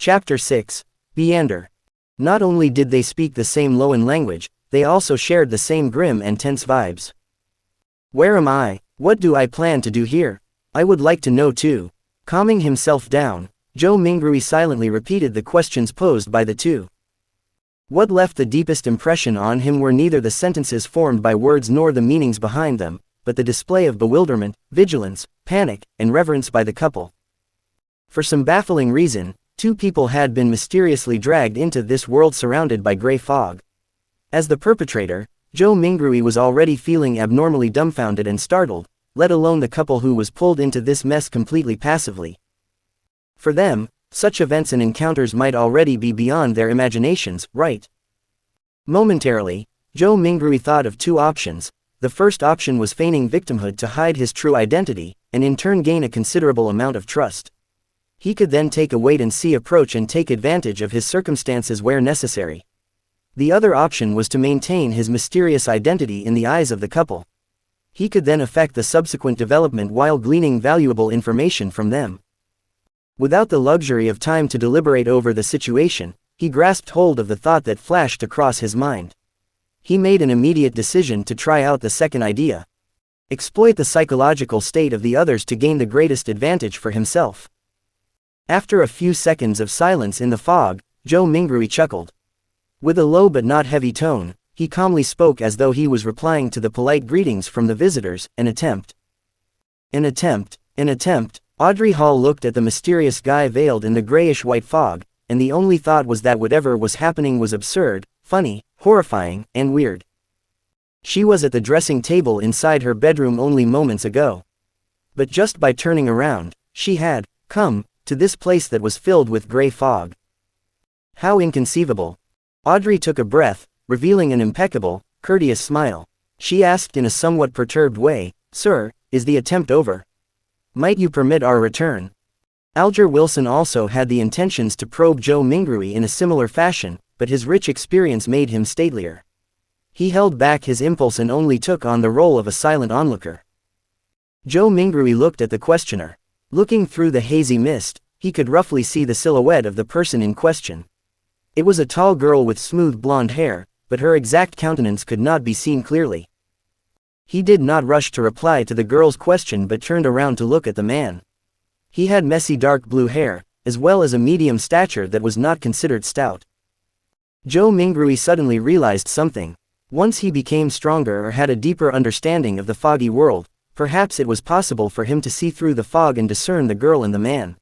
Chapter 6. Meander. Not only did they speak the same Loan language, they also shared the same grim and tense vibes. Where am I? What do I plan to do here? I would like to know too. Calming himself down, Zhou Mingrui silently repeated the questions posed by the two. What left the deepest impression on him were neither the sentences formed by words nor the meanings behind them, but the display of bewilderment, vigilance, panic, and reverence by the couple. For some baffling reason, two people had been mysteriously dragged into this world surrounded by gray fog. As the perpetrator, Zhou Mingrui was already feeling abnormally dumbfounded and startled, let alone the couple who was pulled into this mess completely passively. For them, such events and encounters might already be beyond their imaginations, right? Momentarily, Zhou Mingrui thought of two options. The first option was feigning victimhood to hide his true identity, and in turn gain a considerable amount of trust. He could then take a wait-and-see approach and take advantage of his circumstances where necessary. The other option was to maintain his mysterious identity in the eyes of the couple. He could then affect the subsequent development while gleaning valuable information from them. Without the luxury of time to deliberate over the situation, he grasped hold of the thought that flashed across his mind. He made an immediate decision to try out the second idea. Exploit the psychological state of the others to gain the greatest advantage for himself. After a few seconds of silence in the fog, Zhou Mingrui chuckled. With a low but not heavy tone, he calmly spoke as though he was replying to the polite greetings from the visitors. An attempt. An attempt. An attempt. Audrey Hall looked at the mysterious guy veiled in the grayish-white fog, and the only thought was that whatever was happening was absurd, funny, horrifying, and weird. She was at the dressing table inside her bedroom only moments ago. But just by turning around, she had come to this place that was filled with gray fog. How inconceivable. Audrey took a breath, revealing an impeccable, courteous smile. She asked in a somewhat perturbed way, "Sir, is the attempt over? Might you permit our return?" Alger Wilson also had the intentions to probe Zhou Mingrui in a similar fashion, but his rich experience made him statelier. He held back his impulse and only took on the role of a silent onlooker. Zhou Mingrui looked at the questioner. Looking through the hazy mist, he could roughly see the silhouette of the person in question. It was a tall girl with smooth blonde hair, but her exact countenance could not be seen clearly. He did not rush to reply to the girl's question but turned around to look at the man. He had messy dark blue hair, as well as a medium stature that was not considered stout. Zhou Mingrui suddenly realized something. Once he became stronger or had a deeper understanding of the foggy world, perhaps it was possible for him to see through the fog and discern the girl and the man.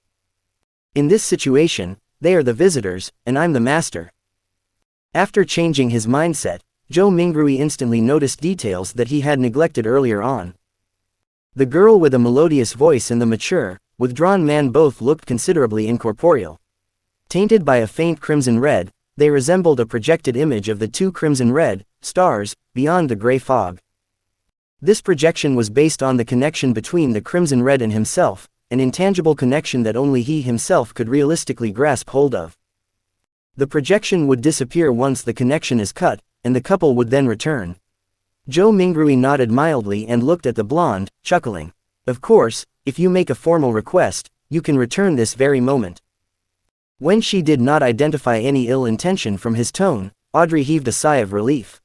In this situation, they are the visitors, and I'm the master. After changing his mindset, Zhou Mingrui instantly noticed details that he had neglected earlier on. The girl with a melodious voice and the mature, withdrawn man both looked considerably incorporeal. Tainted by a faint crimson red, they resembled a projected image of the two crimson red stars beyond the gray fog. This projection was based on the connection between the crimson red and himself, an intangible connection that only he himself could realistically grasp hold of. The projection would disappear once the connection is cut, and the couple would then return. Zhou Mingrui nodded mildly and looked at the blonde, chuckling. Of course, if you make a formal request, you can return this very moment. When she did not identify any ill intention from his tone, Audrey heaved a sigh of relief.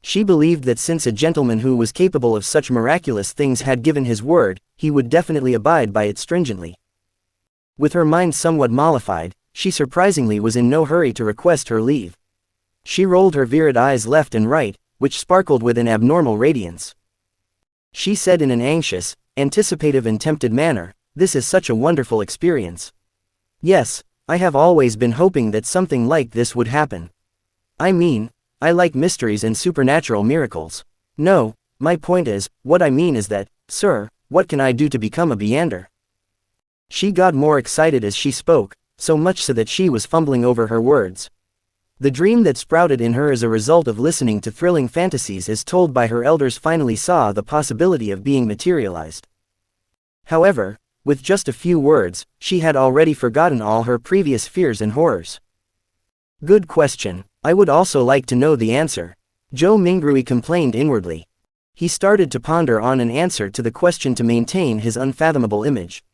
She believed that since a gentleman who was capable of such miraculous things had given his word, he would definitely abide by it stringently. With her mind somewhat mollified, she surprisingly was in no hurry to request her leave. She rolled her virid eyes left and right, which sparkled with an abnormal radiance. She said in an anxious, anticipative and tempted manner, "This is such a wonderful experience. Yes, I have always been hoping that something like this would happen. I mean, I like mysteries and supernatural miracles. No, my point is, what I mean is that, sir, what can I do to become a Meander?" She got more excited as she spoke, so much so that she was fumbling over her words. The dream that sprouted in her as a result of listening to thrilling fantasies as told by her elders finally saw the possibility of being materialized. However, with just a few words, she had already forgotten all her previous fears and horrors. Good question. I would also like to know the answer. Zhou Mingrui complained inwardly. He started to ponder on an answer to the question to maintain his unfathomable image.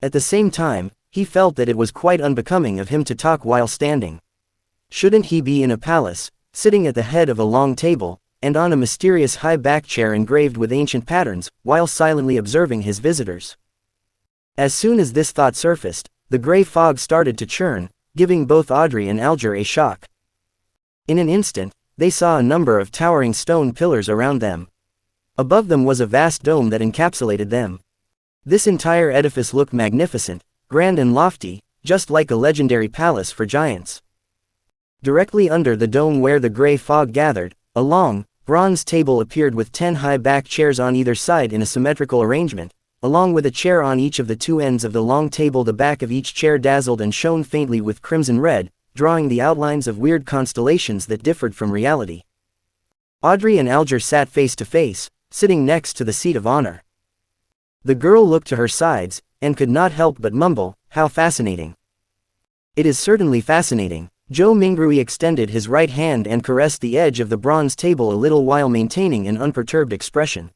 At the same time, he felt that it was quite unbecoming of him to talk while standing. Shouldn't he be in a palace, sitting at the head of a long table, and on a mysterious high-back chair engraved with ancient patterns, while silently observing his visitors? As soon as this thought surfaced, the gray fog started to churn, giving both Audrey and Alger a shock. In an instant, they saw a number of towering stone pillars around them. Above them was a vast dome that encapsulated them. This entire edifice looked magnificent, grand and lofty, just like a legendary palace for giants. Directly under the dome where the gray fog gathered, a long, bronze table appeared with 10 high-backed chairs on either side in a symmetrical arrangement, along with a chair on each of the two ends of the long table. The back of each chair dazzled and shone faintly with crimson red, drawing the outlines of weird constellations that differed from reality. Audrey and Alger sat face to face, sitting next to the seat of honor. The girl looked to her sides, and could not help but mumble, "How fascinating." "It is certainly fascinating." Zhou Mingrui extended his right hand and caressed the edge of the bronze table a little while maintaining an unperturbed expression.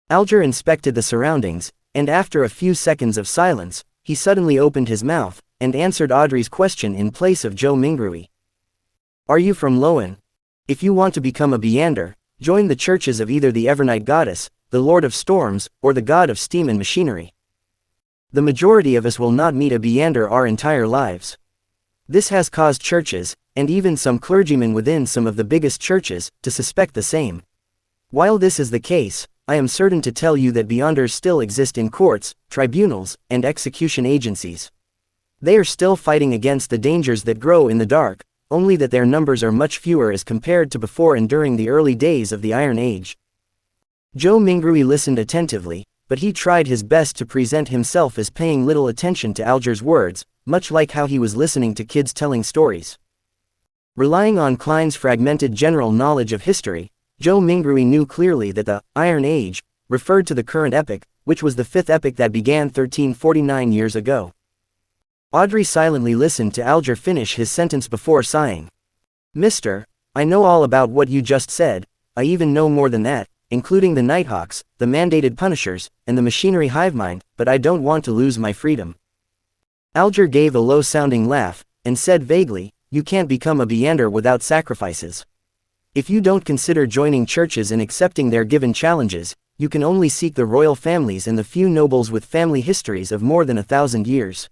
Alger inspected the surroundings, and after a few seconds of silence, he suddenly opened his mouth, and answered Audrey's question in place of Zhou Mingrui. "Are you from Loan? If you want to become a Beander, join the churches of either the Evernight Goddess, the Lord of Storms, or the God of Steam and Machinery. The majority of us will not meet a Beander our entire lives." This has caused churches, and even some clergymen within some of the biggest churches, to suspect the same. While this is the case, I am certain to tell you that Beyonders still exist in courts, tribunals, and execution agencies. They are still fighting against the dangers that grow in the dark, only that their numbers are much fewer as compared to before and during the early days of the Iron Age. Zhou Mingrui listened attentively, but he tried his best to present himself as paying little attention to Alger's words, much like how he was listening to kids telling stories. Relying on Klein's fragmented general knowledge of history, Zhou Mingrui knew clearly that the Iron Age referred to the current epoch, which was the fifth epoch that began 1349 years ago. Audrey silently listened to Alger finish his sentence before sighing. "Mister, I know all about what you just said. I even know more than that, including the Nighthawks, the mandated punishers, and the machinery hivemind, but I don't want to lose my freedom." Alger gave a low-sounding laugh, and said vaguely, "You can't become a Beander without sacrifices. If you don't consider joining churches and accepting their given challenges, you can only seek the royal families and the few nobles with family histories of more than 1,000 years.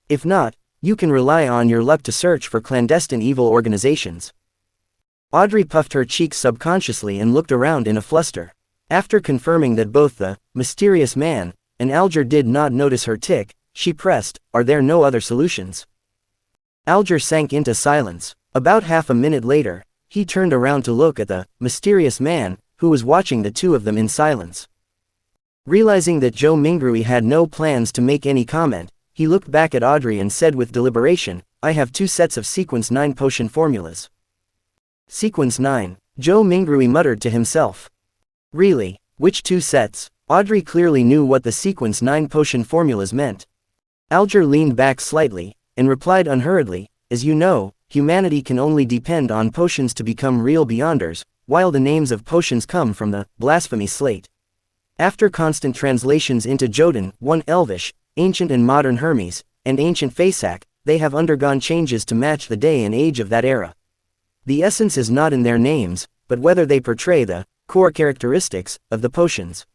If not, you can rely on your luck to search for clandestine evil organizations." Audrey puffed her cheeks subconsciously and looked around in a fluster. After confirming that both the mysterious man and Alger did not notice her tick, she pressed, "Are there no other solutions?" Alger sank into silence. About half a minute later, he turned around to look at the mysterious man, who was watching the two of them in silence. Realizing that Zhou Mingrui had no plans to make any comment, he looked back at Audrey and said with deliberation, "I have 2 sets of Sequence 9 potion formulas." "Sequence 9, Zhou Mingrui muttered to himself. "Really? Which 2 sets?" Audrey clearly knew what the Sequence 9 potion formulas meant. Alger leaned back slightly, and replied unhurriedly, "As you know, humanity can only depend on potions to become real Beyonders, while the names of potions come from the blasphemy slate. After constant translations into Jotun, 1 Elvish, Ancient and Modern Hermes, and Ancient Fasak, they have undergone changes to match the day and age of that era. The essence is not in their names, but whether they portray the core characteristics of the potions.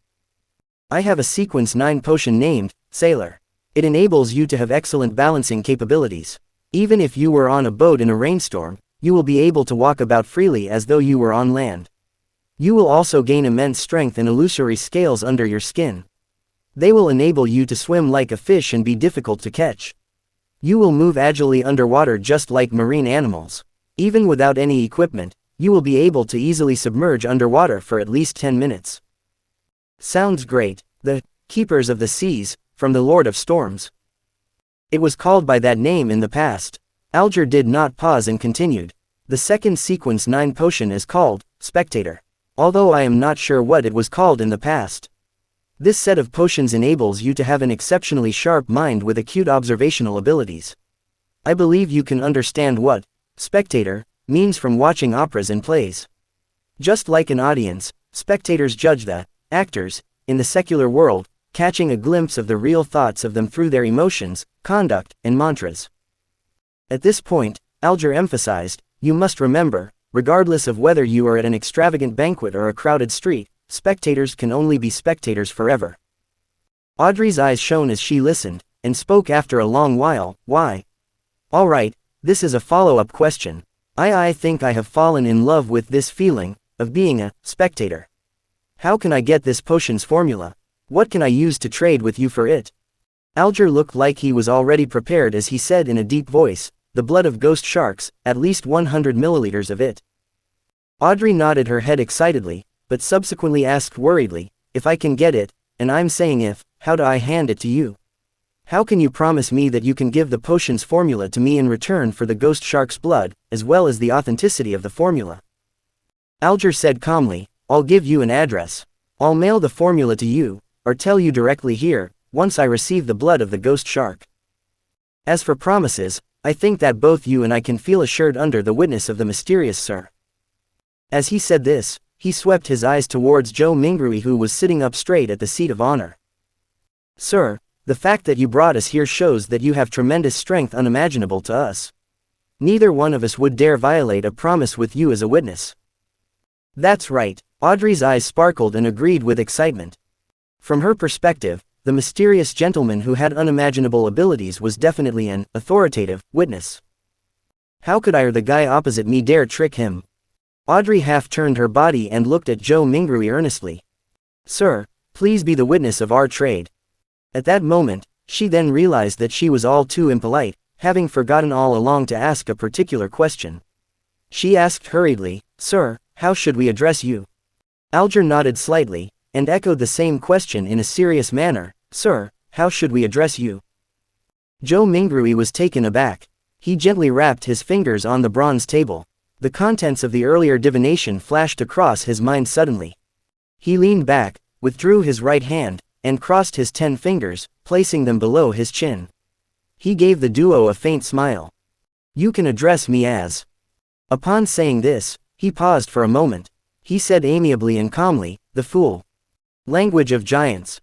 I have a Sequence 9 potion named Sailor. It enables you to have excellent balancing capabilities. Even if you were on a boat in a rainstorm, you will be able to walk about freely as though you were on land. You will also gain immense strength and illusory scales under your skin. They will enable you to swim like a fish and be difficult to catch. You will move agilely underwater just like marine animals. Even without any equipment, you will be able to easily submerge underwater for at least 10 minutes. Sounds great. The Keepers of the Seas, from the Lord of Storms. It was called by that name in the past. Alger did not pause and continued. The second Sequence 9 potion is called Spectator. Although I am not sure what it was called in the past. This set of potions enables you to have an exceptionally sharp mind with acute observational abilities. I believe you can understand what spectator means from watching operas and plays. Just like an audience, spectators judge the actors in the secular world, catching a glimpse of the real thoughts of them through their emotions, conduct, and mantras. At this point, Alger emphasized, "You must remember, regardless of whether you are at an extravagant banquet or a crowded street, spectators can only be spectators forever." Audrey's eyes shone as she listened, and spoke after a long while, "Why? All right, this is a follow-up question. I think I have fallen in love with this feeling of being a spectator. How can I get this potion's formula? What can I use to trade with you for it?" Alger looked like he was already prepared as he said in a deep voice, "The blood of ghost sharks, at least 100 milliliters of it." Audrey nodded her head excitedly, but subsequently asked worriedly, "If I can get it, and I'm saying if, how do I hand it to you? How can you promise me that you can give the potion's formula to me in return for the ghost shark's blood, as well as the authenticity of the formula?" Alger said calmly, "I'll give you an address. I'll mail the formula to you, or tell you directly here, once I receive the blood of the ghost shark. As for promises, I think that both you and I can feel assured under the witness of the mysterious Sir." As he said this, he swept his eyes towards Zhou Mingrui, who was sitting up straight at the seat of honor. "Sir, the fact that you brought us here shows that you have tremendous strength unimaginable to us. Neither one of us would dare violate a promise with you as a witness." "That's right," Audrey's eyes sparkled and agreed with excitement. From her perspective, the mysterious gentleman who had unimaginable abilities was definitely an authoritative witness. How could I or the guy opposite me dare trick him? Audrey half turned her body and looked at Zhou Mingrui earnestly. "Sir, please be the witness of our trade." At that moment, she then realized that she was all too impolite, having forgotten all along to ask a particular question. She asked hurriedly, "Sir, how should we address you?" Alger nodded slightly, and echoed the same question in a serious manner, "Sir, how should we address you?" Zhou Mingrui was taken aback. He gently rapped his fingers on the bronze table. The contents of the earlier divination flashed across his mind suddenly. He leaned back, withdrew his right hand, and crossed his 10 fingers, placing them below his chin. He gave the duo a faint smile. "You can address me as..." Upon saying this, he paused for a moment. He said amiably and calmly, "The fool." Language of giants.